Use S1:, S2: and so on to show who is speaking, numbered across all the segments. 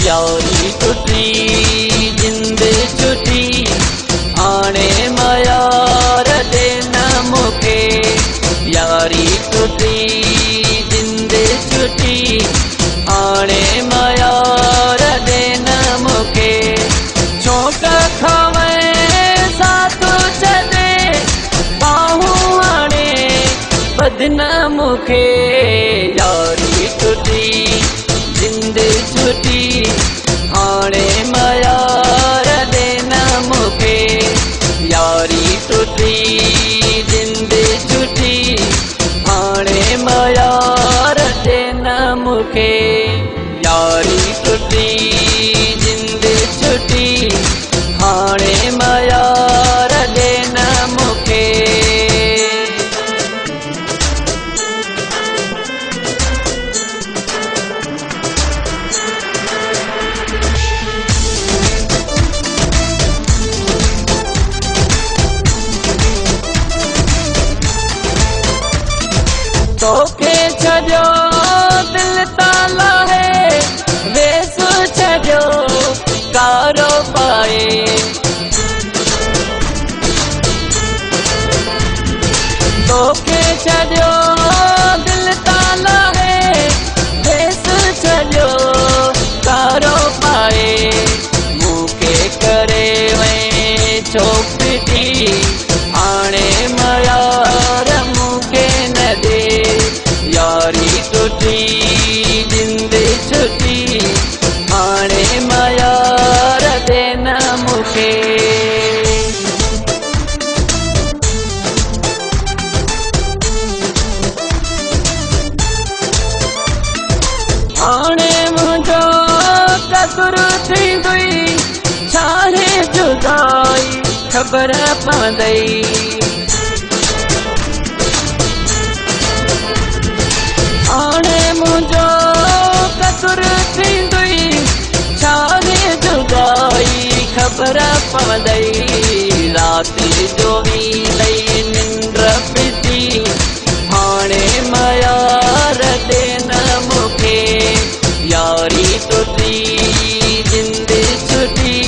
S1: यारी टुटी जिंद छुटी हाणे मयार देना मुखे यारी टुटी जिंद छुटी हाणे मयार देना मुखे छोक खवे साथ छदे बाहूं हाणे बदना मुखे यारी टुटी जिंद छुटी हाणे मयार देना मुखे यारी टुटी जिंद छुटी हाणे मयार देना मुखे यारी टुटी जिंद छुटी हाणे मयार देना मुखे तोखे छॾियो दिल ताला है वेस छॾियो कारो पाए तोखे छॾियो दिल ताला है वेस छॾियो कारो पाए मूंखे करे वई चौपटी हाणे मयार मूंखे न दे यारी टुटी जिंद छुटी हाणे मयार देना मुखे हाणे मुंहिंजो कदुर थींदी छाहे जुदाई ख़बर पवंदई हाणे मुंहिंजो कदुर थींदी छाहे जुदाई ख़बर पवंदई राति जो वींदई निंड पिटी हाणे मयार देना मुखे यारी टुटी जिंद छुटी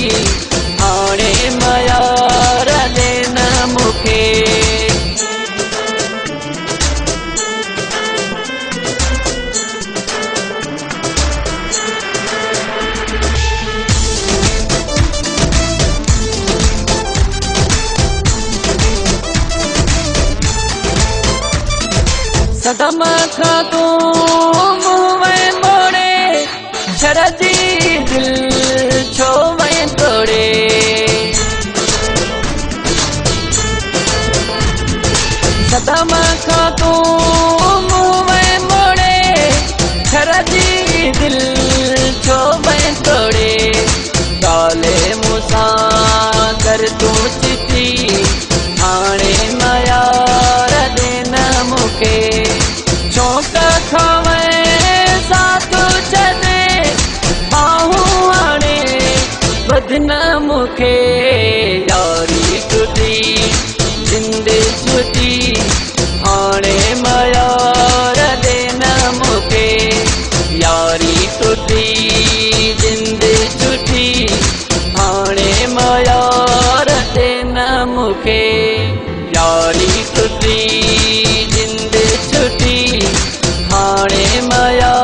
S1: हाणे मयार देना मुखे सदम खां तूं मुंहुं वई मोड़े छॾजी दिल छो वई तोड़े सदम खां तूं मुंहुं वई मोड़े छॾजी दिल छो वई तोड़े काले मूंसां कर तूं चिठी हाणे मयार देना मुखे छोक खवे साथ छदे बाहूं हाणे बदना मुखे यारी टुटी जिंद छुटी हाणे मयार देना मुखे यारी टुटी जिंद छुटी हाणे मयार देना मुखे यारी टुटी जिंद छुटी हाणे मयार